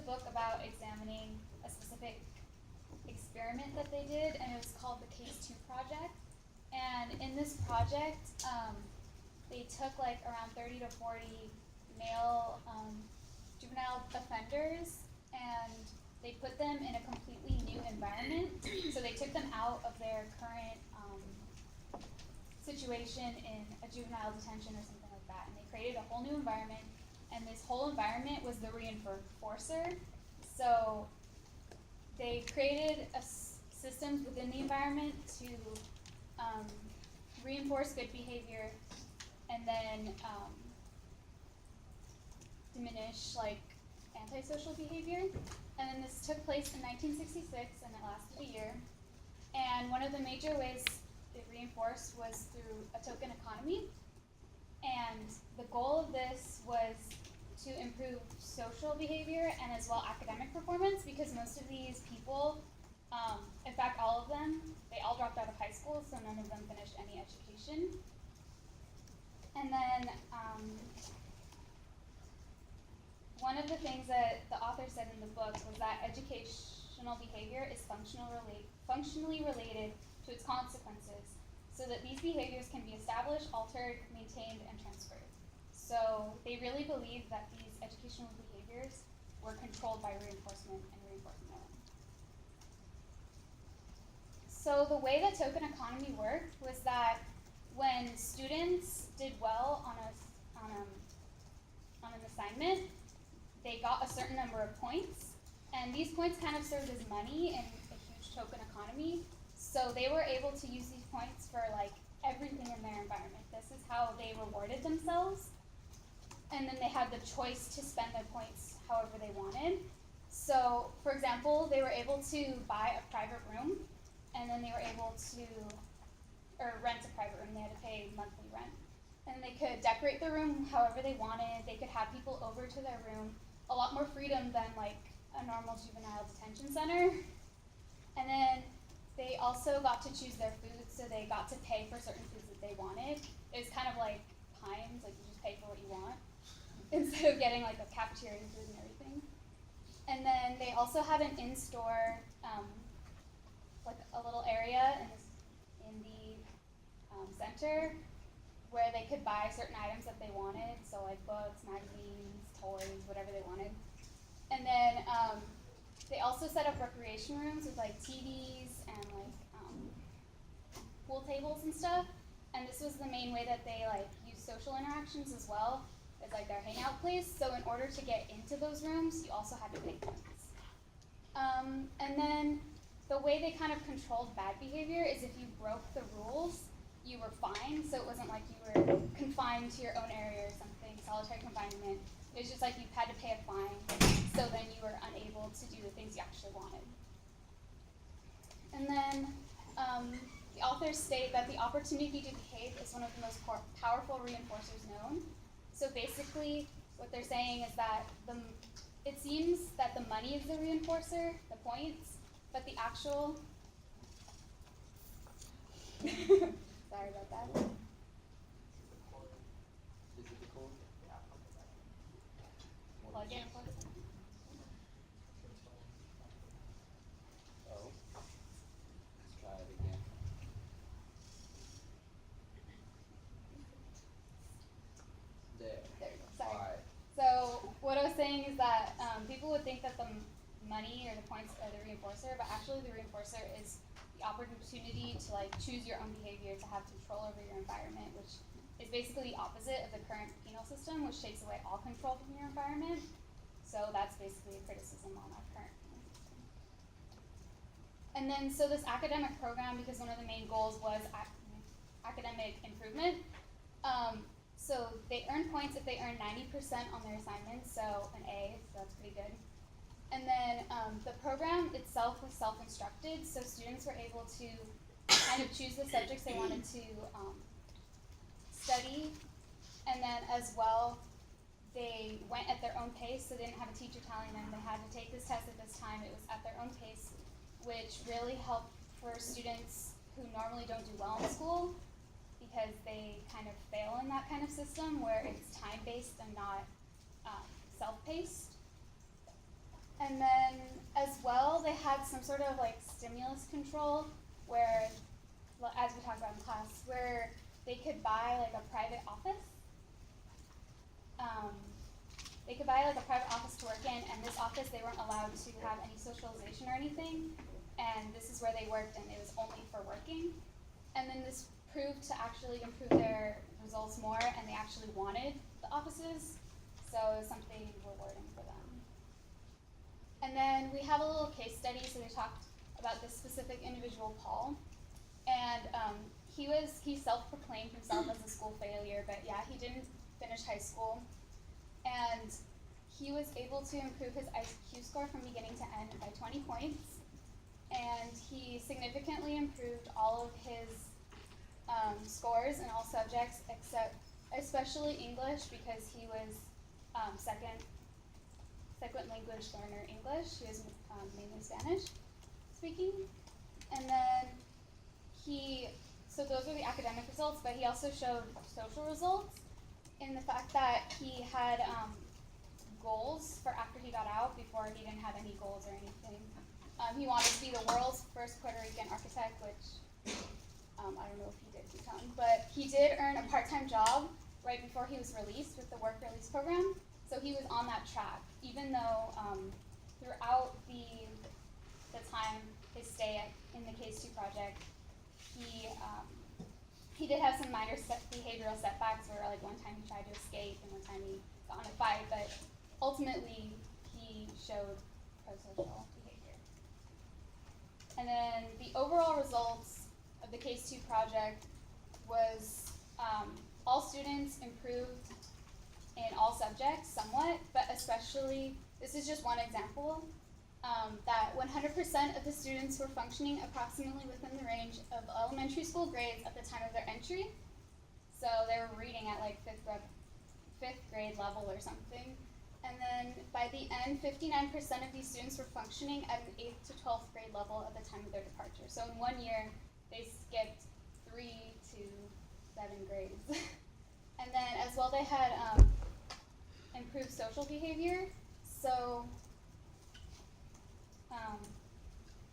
book about examining a specific experiment that they did, and it was called the Case 2 Project. And in this project, they took like around 30 to 40 male juvenile offenders, and they put them in a completely new environment. So they took them out of their current situation in a juvenile detention or something like that, and they created a whole new environment, and this whole environment was the reinforcer. So they created systems within the environment to reinforce good behavior and then diminish like antisocial behavior. And then this took place in 1966, and it lasted a year. And one of the major ways it reinforced was through a token economy. And the goal of this was to improve social behavior and as well academic performance, because most of these people, in fact all of them, they all dropped out of high school, so none of them finished any education. And then one of the things that the author said in the book was that educational behavior is functionally related to its consequences, so that these behaviors can be established, altered, maintained, and transferred. So they really believed that these educational behaviors were controlled by reinforcement and reinforcement alone. So the way that token economy worked was that when students did well on an assignment, they got a certain number of points, and these points kind of served as money in a huge token economy. So they were able to use these points for like everything in their environment. This is how they rewarded themselves, and then they had the choice to spend their points however they wanted. So, for example, they were able to buy a private room, and then they were able to, or rent a private room. They had to pay monthly rent. And they could decorate the room however they wanted. They could have people over to their room. A lot more freedom than like a normal juvenile detention center. And then they also got to choose their foods, so they got to pay for certain foods that they wanted. It was kind of like Heinz, like you just pay for what you want, instead of getting like a cafeteria food and everything. And then they also had an in-store, like a little area in the center where they could buy certain items that they wanted, so like books, magazines, toys, whatever they wanted. And then they also set up recreation rooms with like TVs and like pool tables and stuff. And this was the main way that they like used social interactions as well as like their hangout place. So in order to get into those rooms, you also had to pay points. And then the way they kind of controlled bad behavior is if you broke the rules, you were fined. So it wasn't like you were confined to your own area or something, solitary confinement. It was just like you had to pay a fine, so then you were unable to do the things you actually wanted. And then the authors state that the opportunity to behave is one of the most powerful reinforcers known. So basically, what they're saying is that it seems that the money is the reinforcer, the points, but the actual sorry about that. Plug in. Oh. Let's try it again. There. There we go. Sorry. All right. So what I was saying is that people would think that the money or the points are the reinforcer, but actually the reinforcer is the opportunity to like choose your own behavior, to have control over your environment, which is basically the opposite of the current penal system, which takes away all control from your environment. So that's basically a criticism on our current penal system. And then, so this academic program, because one of the main goals was academic improvement, so they earn points if they earn 90% on their assignments, so an A, so that's pretty good. And then the program itself was self-instructed, so students were able to kind of choose the subjects they wanted to study. And then as well, they went at their own pace, so they didn't have a teacher telling them they had to take this test at this time. It was at their own pace, which really helped for students who normally don't do well in school, because they kind of fail in that kind of system where it's time-based and not self-paced. And then as well, they had some sort of like stimulus control where, as we talked about in class, where they could buy like a private office. They could buy like a private office to work in, and this office they weren't allowed to have any socialization or anything, and this is where they worked, and it was only for working. And then this proved to actually improve their results more, and they actually wanted the offices, so it was something rewarding for them. And then we have a little case study, so they talked about this specific individual, Paul, and he self-proclaimed himself as a school failure, but yeah, he didn't finish high school. And he was able to improve his IQ score from beginning to end by 20 points. And he significantly improved all of his scores in all subjects, especially English, because he was second language learner English. He was mainly Spanish speaking. And then so those were the academic results, but he also showed social results in the fact that he had goals for after he got out. Before, he didn't have any goals or anything. He wanted to be the world's first Puerto Rican architect, which I don't know if he did become, but he did earn a part-time job right before he was released with the work release program. So he was on that track, even though throughout the time his stay in the Case 2 project, he did have some minor behavioral setbacks where like one time he tried to escape and one time he got in a fight, but ultimately he showed pro-social behavior. And then the overall results of the Case 2 project was all students improved in all subjects somewhat, but especially, this is just one example, that 100% of the students were functioning approximately within the range of elementary school grades at the time of their entry. So they were reading at like fifth grade level or something. And then by the end, 59% of these students were functioning at an 8th to 12th grade level at the time of their departure. So in 1 year, they skipped 3 to 7 grades. And then as well, they had improved social behavior. So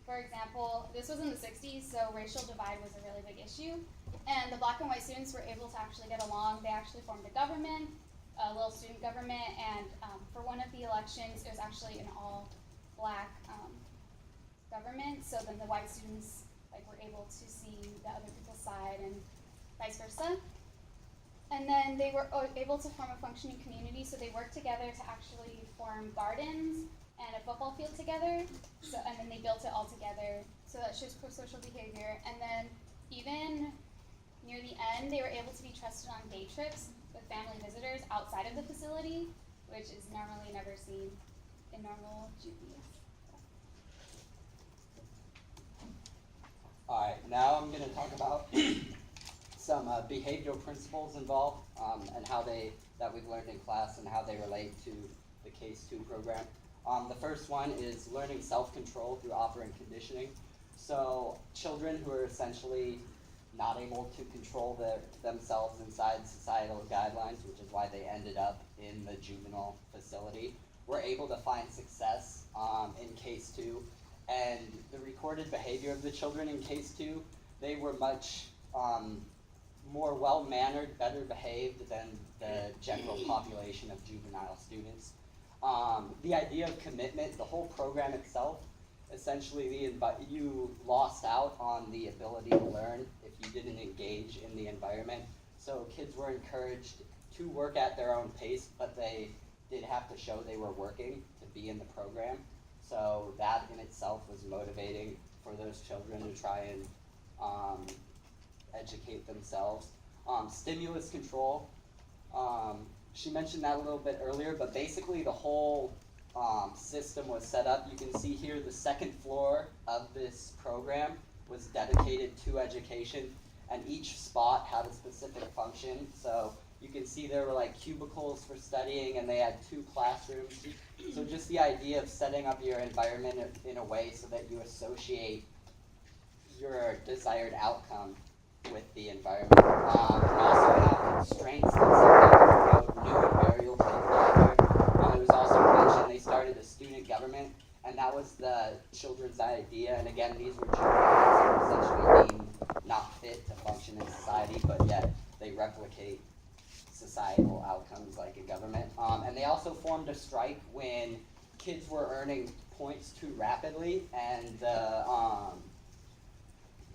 for example, this was in the 60s, so racial divide was a really big issue. And the black and white students were able to actually get along. They actually formed a government, a little student government, and for one of the elections, it was actually an all-black government, so then the white students were able to see the other people's side and vice versa. And then they were able to form a functioning community, so they worked together to actually form gardens and a football field together, and then they built it all together, so that shows pro-social behavior. And then even near the end, they were able to be trusted on day trips with family visitors outside of the facility, which is normally never seen in normal juvies. Alright, now I'm going to talk about some behavioral principles involved and how that we've learned in class and how they relate to the Case 2 program. The first one is learning self-control through operant conditioning. So children who are essentially not able to control themselves inside societal guidelines, which is why they ended up in the juvenile facility, were able to find success in Case 2. And the recorded behavior of the children in Case 2, they were much more well-mannered, better behaved than the general population of juvenile students. The idea of commitment, the whole program itself, essentially you lost out on the ability to learn if you didn't engage in the environment. So kids were encouraged to work at their own pace, but they did have to show they were working to be in the program. So that in itself was motivating for those children to try and educate themselves. Stimulus control. She mentioned that a little bit earlier, but basically the whole system was set up. You can see here the second floor of this program was dedicated to education, and each spot had a specific function. So you can see there were like cubicles for studying, and they had 2 classrooms. So just the idea of setting up your environment in a way so that you associate your desired outcome with the environment. And also have constraints that sometimes promote new and variable behavior. It was also mentioned they started a student government, and that was the children's idea. And again, these were children who were essentially deemed not fit to function in society, but yet they replicate societal outcomes like a government. And they also formed a strike when kids were earning points too rapidly, and the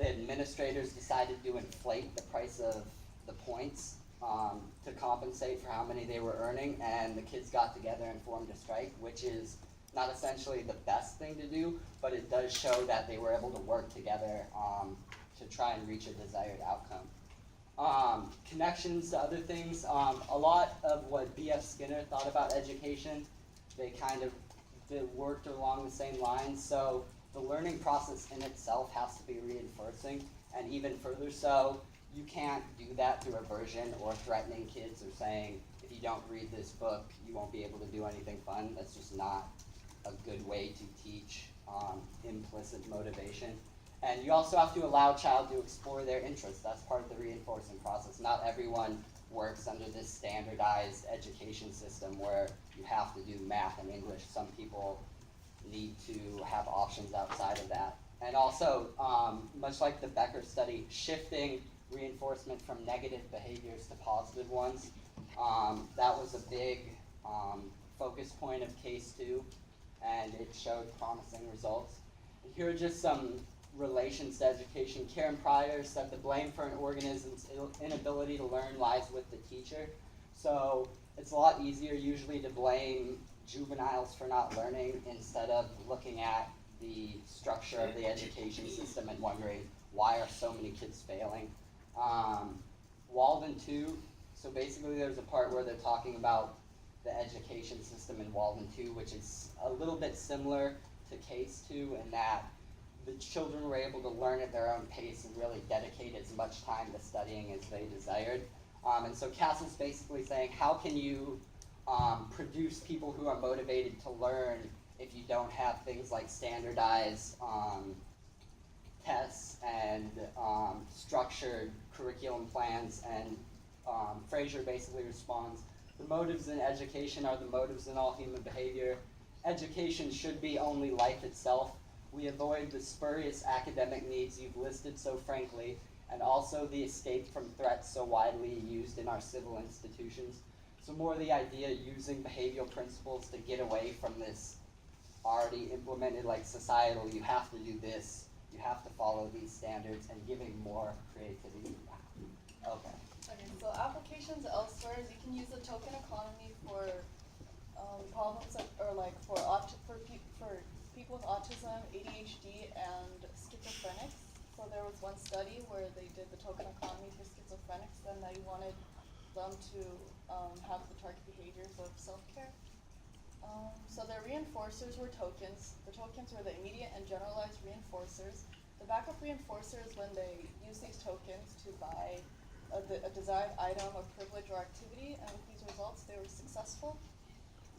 administrators decided to inflate the price of the points to compensate for how many they were earning, and the kids got together and formed a strike, which is not essentially the best thing to do, but it does show that they were able to work together to try and reach a desired outcome. Connections to other things, a lot of what B.F. Skinner thought about education, they kind of worked along the same lines. So the learning process in itself has to be reinforcing, and even further so, you can't do that through aversion or threatening kids or saying, if you don't read this book, you won't be able to do anything fun. That's just not a good way to teach implicit motivation. And you also have to allow a child to explore their interests. That's part of the reinforcing process. Not everyone works under this standardized education system where you have to do math and English. Some people need to have options outside of that. And also, much like the Becker study, shifting reinforcement from negative behaviors to positive ones. That was a big focus point of case 2, and it showed promising results. And here are just some relations to education. Karen Pryor said the blame for an organism's inability to learn lies with the teacher. So it's a lot easier usually to blame juveniles for not learning instead of looking at the structure of the education system and wondering why are so many kids failing. Walden 2, so basically there's a part where they're talking about the education system in Walden 2, which is a little bit similar to case 2 in that the children were able to learn at their own pace and really dedicate as much time to studying as they desired. And so Castle's basically saying, how can you produce people who are motivated to learn if you don't have things like standardized tests and structured curriculum plans? And Fraser basically responds, the motives in education are the motives in all human behavior. Education should be only life itself. We avoid the spurious academic needs you've listed so frankly, and also the escape from threats so widely used in our civil institutions. So more the idea using behavioral principles to get away from this already implemented like societal, you have to do this, you have to follow these standards, and giving more creativity. Okay. Okay, so applications elsewhere is you can use the token economy for problems that, or like for people with autism, ADHD, and schizophrenics. So there was one study where they did the token economy for schizophrenics, and they wanted them to have the target behaviors of self-care. So their reinforcers were tokens. The tokens were the immediate and generalized reinforcers. The backup reinforcer is when they use these tokens to buy a desired item or privilege or activity, and with these results they were successful.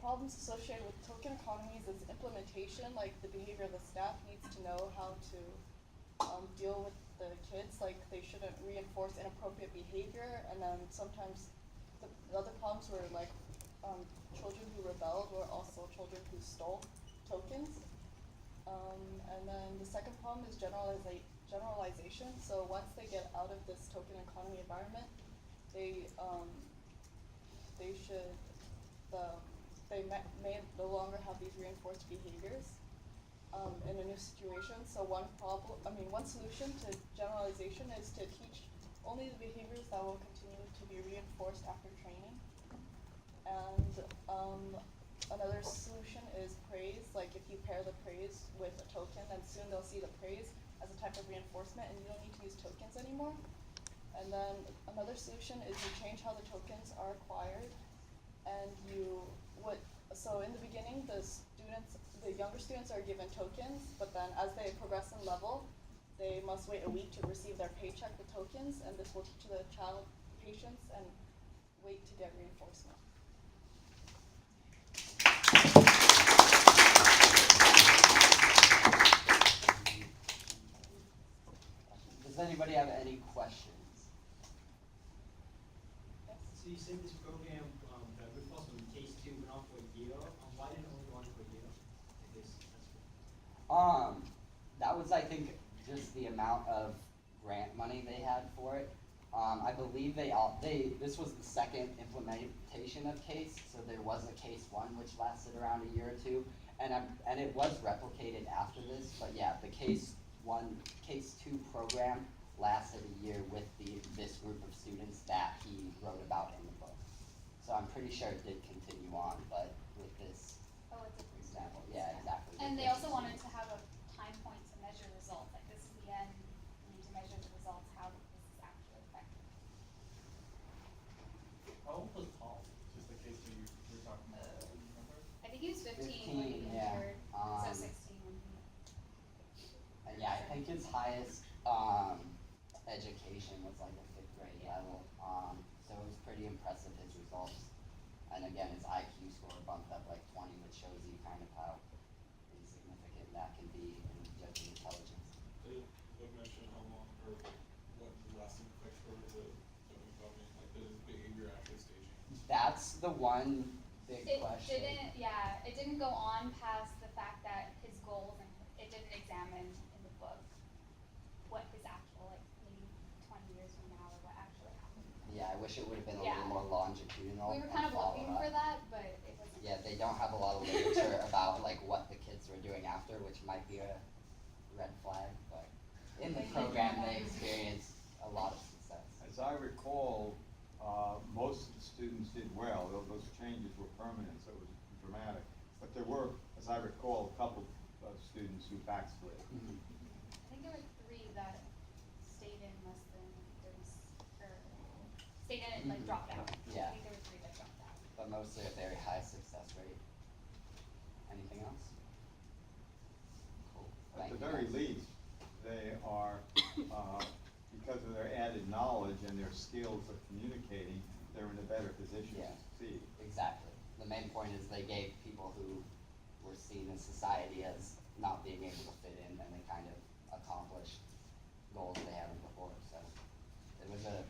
Problems associated with token economies is implementation, like the behavior of the staff needs to know how to deal with the kids, like they shouldn't reinforce inappropriate behavior, and then sometimes the other problems were like children who rebelled were also children who stole tokens. And then the second problem is generalization. So once they get out of this token economy environment, they may no longer have these reinforced behaviors in a new situation. So one solution to generalization is to teach only the behaviors that will continue to be reinforced after training. And another solution is praise. Like if you pair the praise with a token, then soon they'll see the praise as a type of reinforcement, and you don't need to use tokens anymore. And then another solution is you change how the tokens are acquired, and so in the beginning, the younger students are given tokens, but then as they progress in level, they must wait a week to receive their paycheck with tokens, and this will teach the child patience and wait to get reinforcement. Does anybody have any questions? So you said this program that would fall from case 2 went on for a year. Why didn't it only go on for a year? That was, I think, just the amount of grant money they had for it. I believe this was the second implementation of CASE, so there was a CASE 1 which lasted around a year or two, and it was replicated after this, but yeah, the CASE 2 program lasted a year with this group of students that he wrote about in the book. So I'm pretty sure it did continue on, but with this Oh, it's a free example, yeah, exactly. And with they this also wanted student. to have a time point to measure results, like this is the end, we need to measure the results, how this is actually effective. How old was Paul? Just the case you were talking about, do you remember? I think he was 15 when he 15, yeah. entered, so 16 when he. And yeah, I think his highest education was like a 5th grade level. So it was pretty impressive, his results. And again, his IQ score bumped up like 20, which shows you kind of how insignificant that can be in judging intelligence. Did it mention how long or what the lasting effects were to Tony, like did his behavior actually stay changed? That's the one big question. It didn't go on past the fact that his goals, and it didn't examine in the book what his actual, like, maybe 20 years from now, or what actually happened. Yeah, I wish it would have been a Yeah. little more longitudinal. We were and kind of follow looking up. for that, but it wasn't. Yeah, they don't have a lot of literature about like what the kids were doing after, which might be a red flag, but in the program they experienced a lot of success. As I recall, most of the students did well, though those changes were permanent, so it was dramatic. But there were, as I recall, a couple of students who backslid. Mhm. I think there were 3 that stayed in less than 30, or stayed in and like dropped out. Yeah. I think there were 3 that dropped out. But mostly a very high success rate. Anything else? Cool. At Thank the you, very guys. least, they are, because of their added knowledge and their skills of communicating, they're in a better position to Yeah. succeed. Exactly. The main point is they gave people who were seen in society as not being able to fit in, and they kind of accomplished goals they hadn't before. So it was a